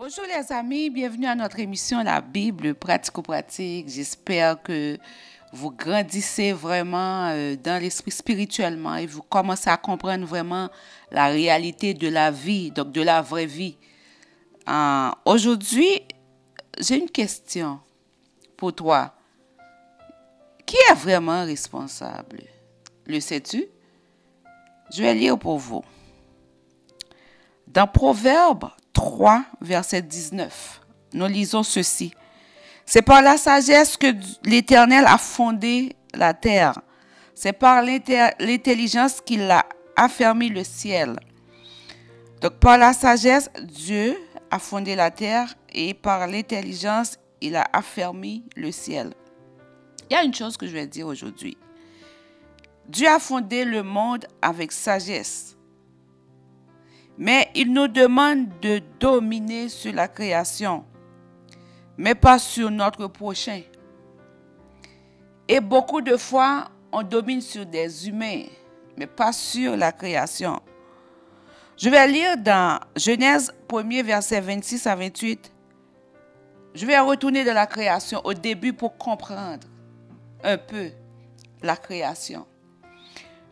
Bonjour les amis, bienvenue à notre émission La Bible pratico-pratique. J'espère que vous grandissez vraiment dans l'esprit spirituellement et vous commencez à comprendre vraiment la réalité de la vie, donc de la vraie vie. Aujourd'hui, j'ai une question pour toi. Qui est vraiment responsable? Le sais-tu? Je vais lire pour vous. Dans Proverbe 3, verset 19, nous lisons ceci. C'est par la sagesse que l'Éternel a fondé la terre. C'est par l'intelligence qu'il a affermi le ciel. Donc par la sagesse, Dieu a fondé la terre et par l'intelligence, il a affermi le ciel. Il y a une chose que je vais dire aujourd'hui. Dieu a fondé le monde avec sagesse. Mais il nous demande de dominer sur la création, mais pas sur notre prochain. Et beaucoup de fois, on domine sur des humains, mais pas sur la création. Je vais lire dans Genèse 1er, verset 26 à 28. Je vais retourner dans la création au début pour comprendre un peu la création.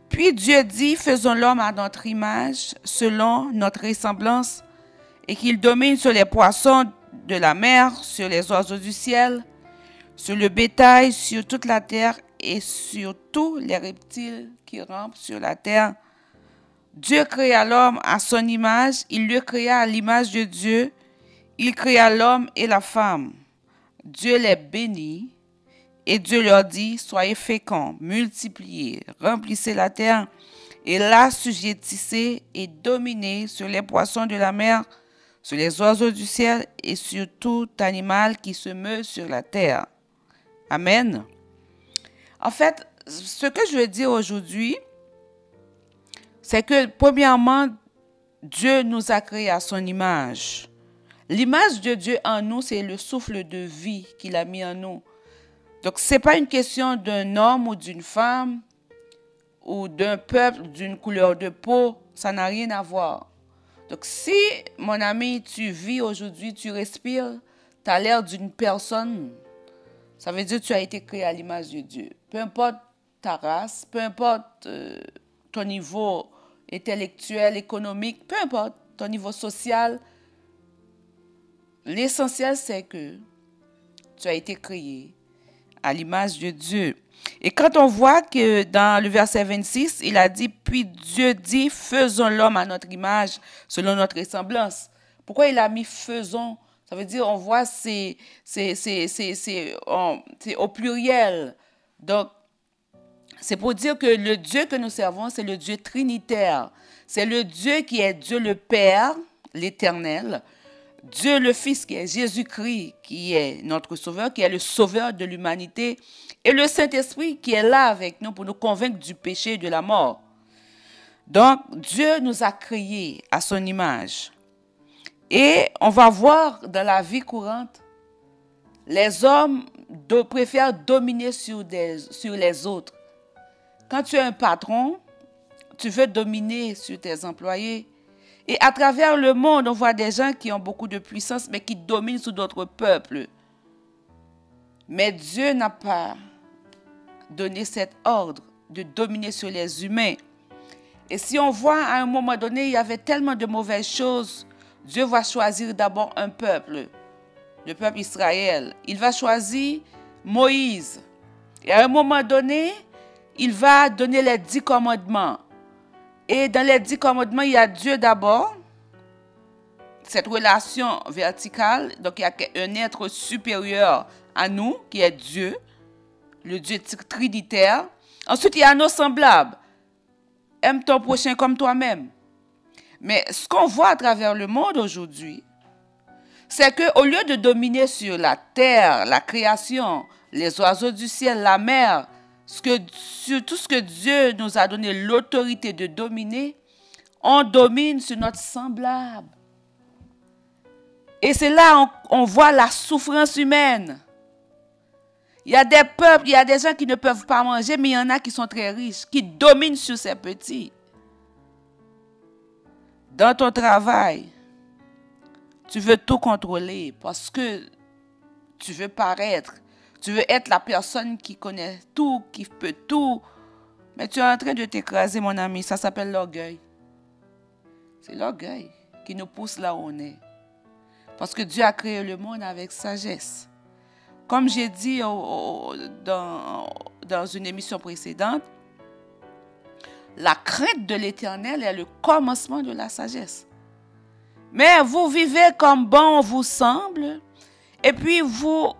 Puis Dieu dit, faisons l'homme à notre image, selon notre ressemblance, et qu'il domine sur les poissons de la mer, sur les oiseaux du ciel, sur le bétail, sur toute la terre et sur tous les reptiles qui rampent sur la terre. Dieu créa l'homme à son image, il le créa à l'image de Dieu, il créa l'homme et la femme. Dieu les bénit. Et Dieu leur dit, soyez féconds, multipliez, remplissez la terre et l'assujettissez et dominez sur les poissons de la mer, sur les oiseaux du ciel et sur tout animal qui se meut sur la terre. Amen. En fait, ce que je veux dire aujourd'hui, c'est que premièrement, Dieu nous a créés à son image. L'image de Dieu en nous, c'est le souffle de vie qu'il a mis en nous. Donc, ce n'est pas une question d'un homme ou d'une femme ou d'un peuple, d'une couleur de peau. Ça n'a rien à voir. Donc, si, mon ami, tu vis aujourd'hui, tu respires, tu as l'air d'une personne, ça veut dire que tu as été créé à l'image de Dieu. Peu importe ta race, peu importe ton niveau intellectuel, économique, peu importe ton niveau social, l'essentiel, c'est que tu as été créé à l'image de Dieu. Et quand on voit que dans le verset 26, il a dit, puis Dieu dit, faisons l'homme à notre image, selon notre ressemblance. Pourquoi il a mis faisons? Ça veut dire, on voit, c'est au pluriel. Donc, c'est pour dire que le Dieu que nous servons, c'est le Dieu trinitaire. C'est le Dieu qui est Dieu le Père, l'Éternel, Dieu le Fils qui est Jésus-Christ, qui est notre Sauveur, qui est le Sauveur de l'humanité, et le Saint-Esprit qui est là avec nous pour nous convaincre du péché et de la mort. Donc, Dieu nous a créés à son image. Et on va voir dans la vie courante, les hommes préfèrent dominer sur les autres. Quand tu es un patron, tu veux dominer sur tes employés. Et à travers le monde, on voit des gens qui ont beaucoup de puissance, mais qui dominent sur d'autres peuples. Mais Dieu n'a pas donné cet ordre de dominer sur les humains. Et si on voit à un moment donné, il y avait tellement de mauvaises choses, Dieu va choisir d'abord un peuple, le peuple Israël. Il va choisir Moïse. Et à un moment donné, il va donner les 10 commandements. Et dans les 10 commandements, il y a Dieu d'abord, cette relation verticale. Donc, il y a un être supérieur à nous, qui est Dieu, le Dieu trinitaire. Ensuite, il y a nos semblables. Aime ton prochain comme toi-même. Mais ce qu'on voit à travers le monde aujourd'hui, c'est qu'au lieu de dominer sur la terre, la création, les oiseaux du ciel, la mer, sur tout ce que Dieu nous a donné l'autorité de dominer, on domine sur notre semblable. Et c'est là on voit la souffrance humaine. Il y a des peuples, il y a des gens qui ne peuvent pas manger, mais il y en a qui sont très riches, qui dominent sur ces petits. Dans ton travail, Tu veux tout contrôler parce que tu veux paraître. Tu veux être la personne qui connaît tout, qui peut tout. Mais tu es en train de t'écraser, mon ami. Ça s'appelle l'orgueil. C'est l'orgueil qui nous pousse là où on est. Parce que Dieu a créé le monde avec sagesse. Comme j'ai dit dans une émission précédente, la crainte de l'Éternel est le commencement de la sagesse. Mais vous vivez comme bon vous semble, et puis vous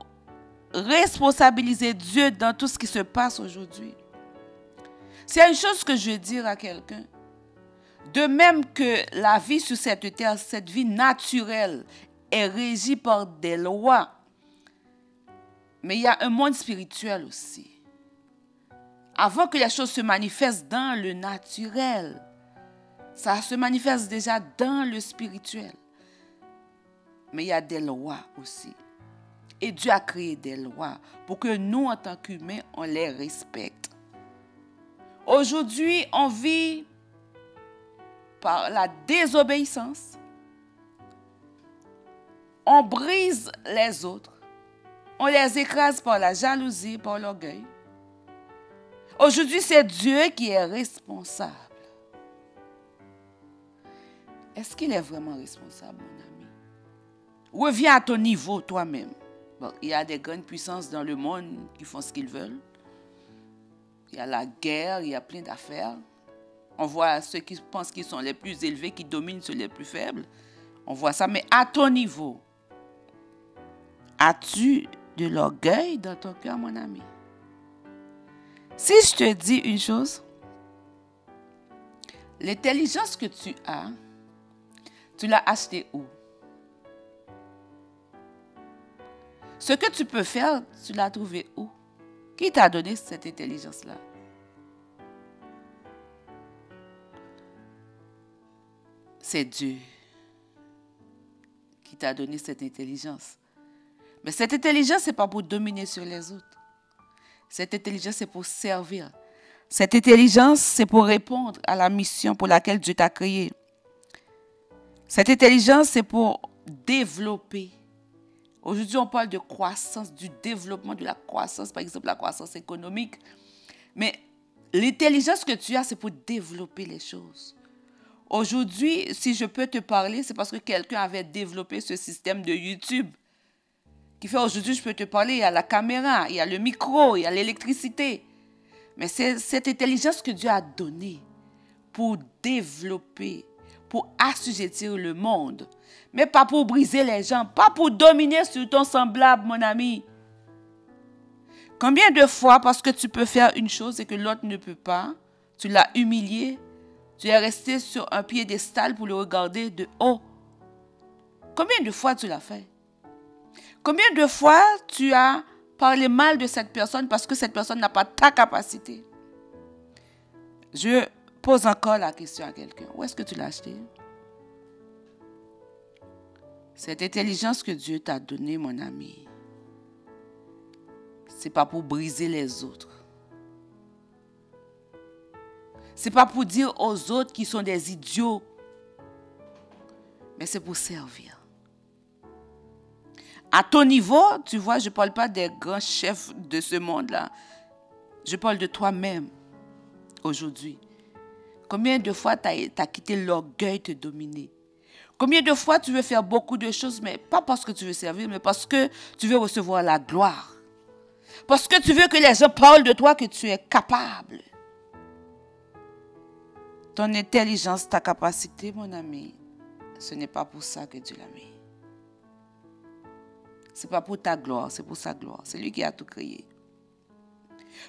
responsabilisez Dieu dans tout ce qui se passe aujourd'hui. S'il y a une chose que je veux dire à quelqu'un, de même que la vie sur cette terre, cette vie naturelle, est régie par des lois, mais il y a un monde spirituel aussi. Avant que les choses se manifestent dans le naturel, ça se manifeste déjà dans le spirituel. Mais il y a des lois aussi. Et Dieu a créé des lois pour que nous, en tant qu'humains, on les respecte. Aujourd'hui, on vit par la désobéissance. On brise les autres. On les écrase par la jalousie, par l'orgueil. Aujourd'hui, c'est Dieu qui est responsable. Est-ce qu'il est vraiment responsable, mon ami? Reviens à ton niveau toi-même. Bon, il y a des grandes puissances dans le monde qui font ce qu'ils veulent. Il y a la guerre, il y a plein d'affaires. On voit ceux qui pensent qu'ils sont les plus élevés, qui dominent sur les plus faibles. On voit ça, mais à ton niveau, as-tu de l'orgueil dans ton cœur, mon ami? Si je te dis une chose, l'intelligence que tu as, tu l'as achetée où? Ce que tu peux faire, tu l'as trouvé où? Qui t'a donné cette intelligence-là? C'est Dieu qui t'a donné cette intelligence. Mais cette intelligence, ce n'est pas pour dominer sur les autres. Cette intelligence, c'est pour servir. Cette intelligence, c'est pour répondre à la mission pour laquelle Dieu t'a créé. Cette intelligence, c'est pour développer. Aujourd'hui, on parle de croissance, du développement de la croissance, par exemple la croissance économique. Mais l'intelligence que tu as, c'est pour développer les choses. Aujourd'hui, si je peux te parler, c'est parce que quelqu'un avait développé ce système de YouTube. Qui fait aujourd'hui, je peux te parler, il y a la caméra, il y a le micro, il y a l'électricité. Mais c'est cette intelligence que Dieu a donnée pour développer, pour assujettir le monde. Mais pas pour briser les gens, pas pour dominer sur ton semblable, mon ami. Combien de fois, parce que tu peux faire une chose et que l'autre ne peut pas, tu l'as humilié, tu es resté sur un piédestal pour le regarder de haut. Combien de fois tu l'as fait? Combien de fois tu as parlé mal de cette personne parce que cette personne n'a pas ta capacité? Je pose encore la question à quelqu'un. Où est-ce que tu l'as acheté? Cette intelligence que Dieu t'a donnée, mon ami, ce n'est pas pour briser les autres. Ce n'est pas pour dire aux autres qu'ils sont des idiots, mais c'est pour servir. À ton niveau, tu vois, je ne parle pas des grands chefs de ce monde-là. Je parle de toi-même aujourd'hui. Combien de fois tu as quitté l'orgueil te dominer? Combien de fois tu veux faire beaucoup de choses, mais pas parce que tu veux servir, mais parce que tu veux recevoir la gloire. Parce que tu veux que les gens parlent de toi, que tu es capable. Ton intelligence, ta capacité, mon ami, ce n'est pas pour ça que Dieu l'a mis. Ce n'est pas pour ta gloire, c'est pour sa gloire. C'est lui qui a tout créé.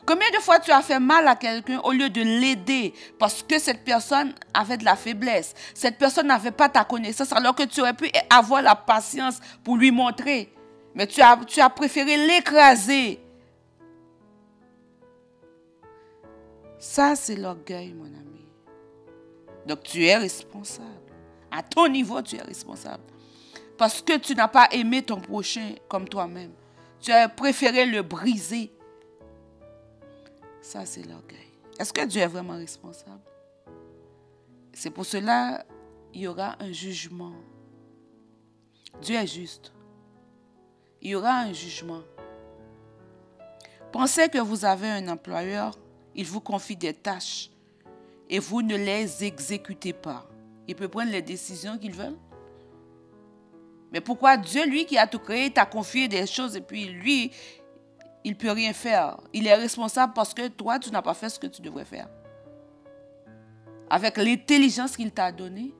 Combien de fois tu as fait mal à quelqu'un au lieu de l'aider parce que cette personne avait de la faiblesse. Cette personne n'avait pas ta connaissance alors que tu aurais pu avoir la patience pour lui montrer. Mais tu as préféré l'écraser. Ça, c'est l'orgueil, mon ami. Donc, tu es responsable. À ton niveau, tu es responsable. Parce que tu n'as pas aimé ton prochain comme toi-même. Tu as préféré le briser. Ça, c'est l'orgueil. Est-ce que Dieu est vraiment responsable? C'est pour cela qu'il y aura un jugement. Dieu est juste. Il y aura un jugement. Pensez que vous avez un employeur, il vous confie des tâches et vous ne les exécutez pas. Il peut prendre les décisions qu'il veut. Mais pourquoi Dieu, lui qui a tout créé, t'a confié des choses et puis lui, il ne peut rien faire. Il est responsable parce que toi, tu n'as pas fait ce que tu devrais faire. Avec l'intelligence qu'il t'a donnée,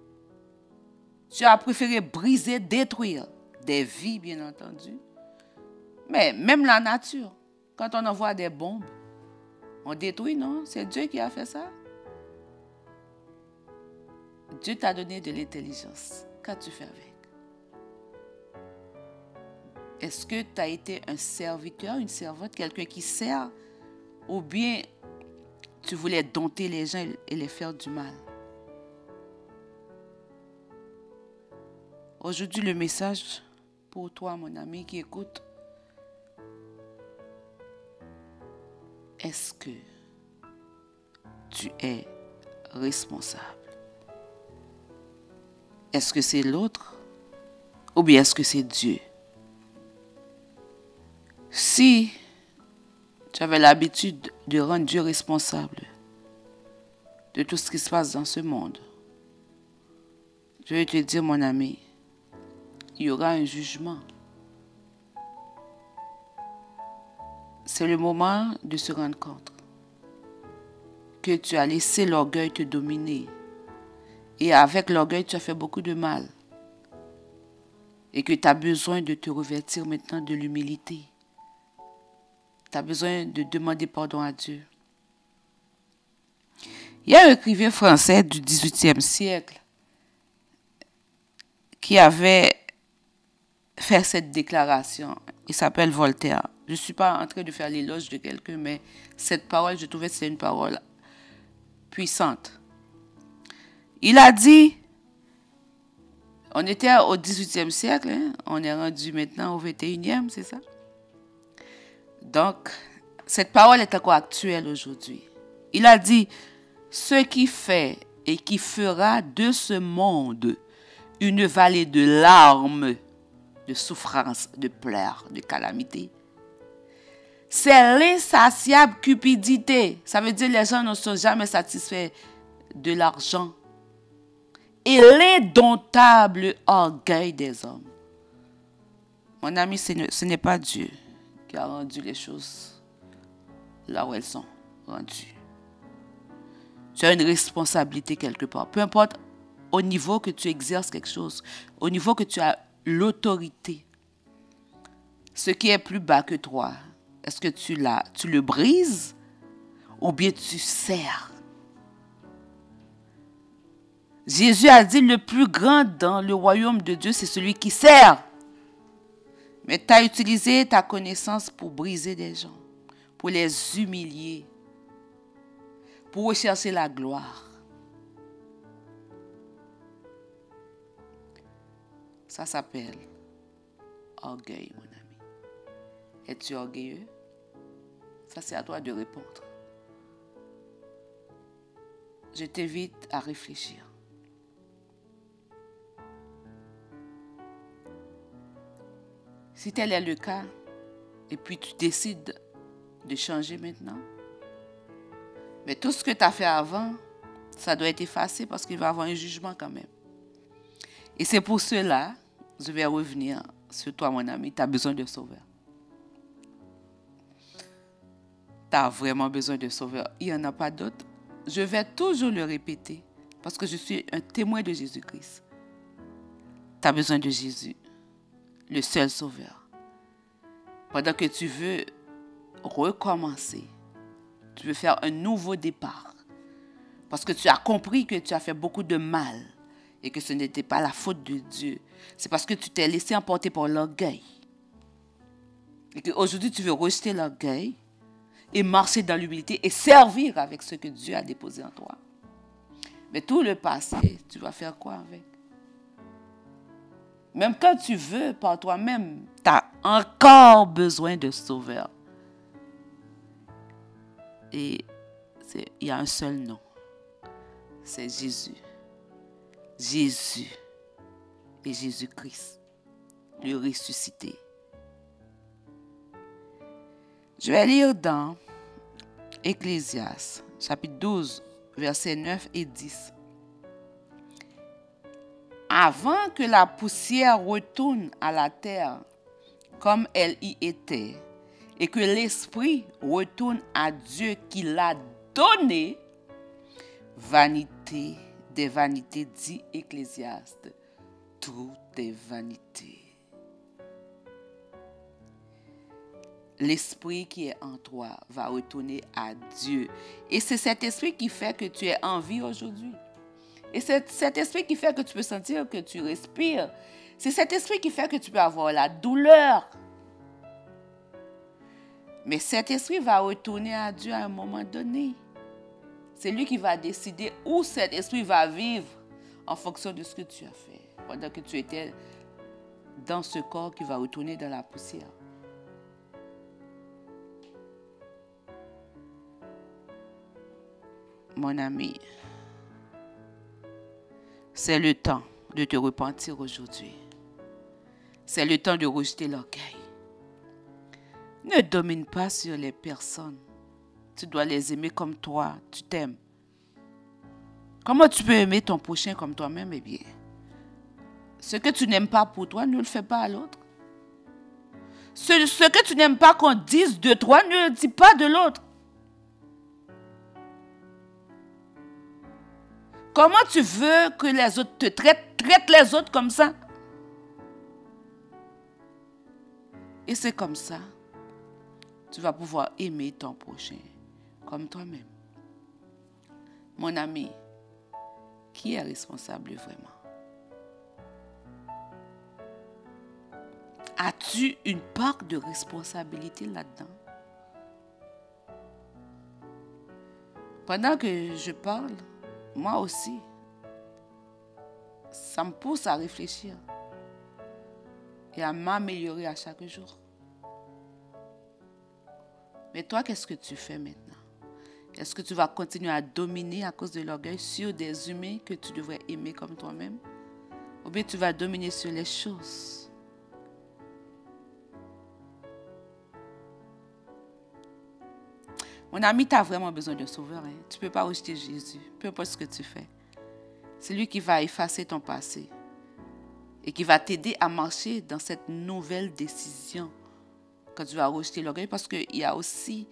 tu as préféré briser, détruire des vies, bien entendu. Mais même la nature, quand on envoie des bombes, on détruit, non? C'est Dieu qui a fait ça. Dieu t'a donné de l'intelligence. Qu'as-tu fait avec? Est-ce que tu as été un serviteur, une servante, quelqu'un qui sert, ou bien tu voulais dompter les gens et les faire du mal? Aujourd'hui, le message pour toi, mon ami qui écoute, est-ce que tu es responsable? Est-ce que c'est l'autre ou bien est-ce que c'est Dieu? Si tu avais l'habitude de rendre Dieu responsable de tout ce qui se passe dans ce monde, je vais te dire, mon ami, il y aura un jugement. C'est le moment de se rendre compte que tu as laissé l'orgueil te dominer. Et avec l'orgueil, tu as fait beaucoup de mal. Et que tu as besoin de te revêtir maintenant de l'humilité. Tu as besoin de demander pardon à Dieu. Il y a un écrivain français du XVIIIe siècle qui avait fait cette déclaration. Il s'appelle Voltaire. Je ne suis pas en train de faire l'éloge de quelqu'un, mais cette parole, je trouvais que c'est une parole puissante. Il a dit, on était au XVIIIe siècle, hein, on est rendu maintenant au XXIe, c'est ça? Donc, cette parole est encore actuelle aujourd'hui. Il a dit, ce qui fait et qui fera de ce monde une vallée de larmes, de souffrance, de pleurs, de calamités, c'est l'insatiable cupidité. Ça veut dire que les gens ne sont jamais satisfaits de l'argent. Et l'indomptable orgueil des hommes. Mon ami, ce n'est pas Dieu qui a rendu les choses là où elles sont rendues. Tu as une responsabilité quelque part. Peu importe au niveau que tu exerces quelque chose, au niveau que tu as l'autorité, ce qui est plus bas que toi, est-ce que tu le brises ou bien tu sers? Jésus a dit, le plus grand dans le royaume de Dieu, c'est celui qui sert. Mais tu as utilisé ta connaissance pour briser des gens, pour les humilier, pour rechercher la gloire. Ça s'appelle orgueil, mon ami. Es-tu orgueilleux? Ça, c'est à toi de répondre. Je t'invite à réfléchir. Si tel est le cas, et puis tu décides de changer maintenant, mais tout ce que tu as fait avant, ça doit être effacé parce qu'il va y avoir un jugement quand même. Et c'est pour cela, je vais revenir sur toi, mon ami, tu as besoin de sauveur. Tu as vraiment besoin de sauveur. Il n'y en a pas d'autre. Je vais toujours le répéter parce que je suis un témoin de Jésus-Christ. Tu as besoin de Jésus, le seul sauveur. Pendant que tu veux recommencer, tu veux faire un nouveau départ parce que tu as compris que tu as fait beaucoup de mal et que ce n'était pas la faute de Dieu. C'est parce que tu t'es laissé emporter par l'orgueil. Et qu'aujourd'hui, tu veux rejeter l'orgueil et marcher dans l'humilité et servir avec ce que Dieu a déposé en toi. Mais tout le passé, tu vas faire quoi avec? Même quand tu veux par toi-même, tu as encore besoin de sauveur. Et il y a un seul nom. C'est Jésus. Jésus et Jésus-Christ. le ressusciter. Je vais lire dans Ecclésiaste, chapitre 12, versets 9 et 10. Avant que la poussière retourne à la terre comme elle y était, et que l'esprit retourne à Dieu qui l'a donné, vanité des vanités, dit Ecclésiaste, tout est vanité. L'esprit qui est en toi va retourner à Dieu. Et c'est cet esprit qui fait que tu es en vie aujourd'hui. Et c'est cet esprit qui fait que tu peux sentir que tu respires. C'est cet esprit qui fait que tu peux avoir la douleur. Mais cet esprit va retourner à Dieu à un moment donné. C'est lui qui va décider où cet esprit va vivre en fonction de ce que tu as fait. Pendant que tu étais dans ce corps qui va retourner dans la poussière. Mon ami, c'est le temps de te repentir aujourd'hui. C'est le temps de rejeter l'orgueil. Ne domine pas sur les personnes. Tu dois les aimer comme toi, tu t'aimes. Comment tu peux aimer ton prochain comme toi-même? Eh bien, ce que tu n'aimes pas pour toi, ne le fais pas à l'autre. Ce que tu n'aimes pas qu'on dise de toi, ne le dis pas de l'autre. Comment tu veux que les autres te traitent? Traite les autres comme ça. Et c'est comme ça, tu vas pouvoir aimer ton prochain comme toi-même. Mon ami, qui est responsable vraiment? As-tu une part de responsabilité là-dedans? Pendant que je parle, moi aussi, ça me pousse à réfléchir et à m'améliorer à chaque jour. Mais toi, qu'est-ce que tu fais maintenant? Est-ce que tu vas continuer à dominer à cause de l'orgueil sur des humains que tu devrais aimer comme toi-même? Ou bien tu vas dominer sur les choses? Mon ami, tu as vraiment besoin d'un sauveur. Hein? Tu ne peux pas rejeter Jésus, peu importe ce que tu fais. C'est lui qui va effacer ton passé et qui va t'aider à marcher dans cette nouvelle décision quand tu vas rejeter l'orgueil, parce qu'il y a aussi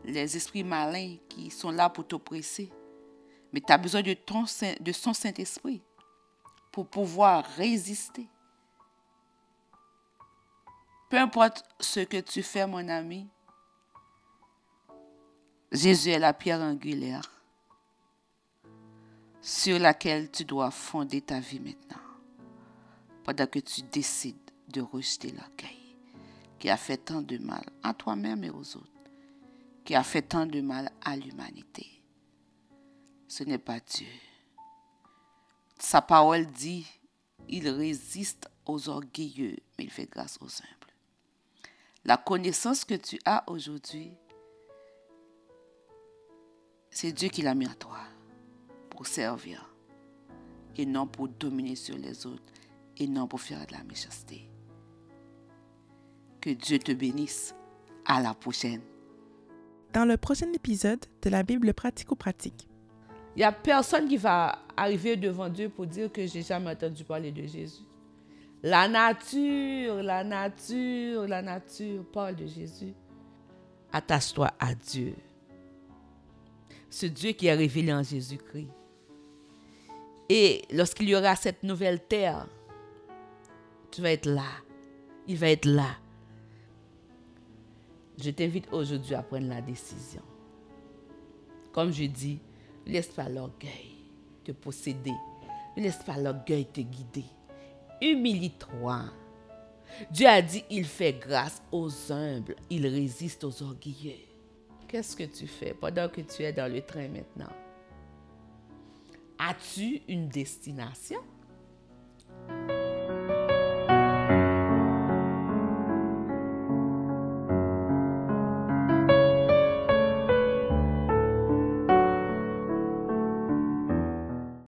les esprits malins qui sont là pour t'oppresser. Mais tu as besoin de son Saint-Esprit pour pouvoir résister. Peu importe ce que tu fais, mon ami, Jésus est la pierre angulaire sur laquelle tu dois fonder ta vie maintenant, pendant que tu décides de rejeter l'orgueil qui a fait tant de mal à toi-même et aux autres, qui a fait tant de mal à l'humanité. Ce n'est pas Dieu. Sa parole dit, il résiste aux orgueilleux, mais il fait grâce aux humbles. La connaissance que tu as aujourd'hui, c'est Dieu qui l'a mis en toi pour servir et non pour dominer sur les autres et non pour faire de la méchanceté. Que Dieu te bénisse. À la prochaine. Dans le prochain épisode de la Bible pratico-pratique. Il n'y a personne qui va arriver devant Dieu pour dire que j'ai jamais entendu parler de Jésus. La nature parle de Jésus. Attache-toi à Dieu. Ce Dieu qui est révélé en Jésus-Christ. Et lorsqu'il y aura cette nouvelle terre, tu vas être là. Il va être là. Je t'invite aujourd'hui à prendre la décision. Comme je dis, ne laisse pas l'orgueil te posséder. Ne laisse pas l'orgueil te guider. Humilie-toi. Dieu a dit, il fait grâce aux humbles, il résiste aux orgueilleux. Qu'est-ce que tu fais pendant que tu es dans le train maintenant? As-tu une destination?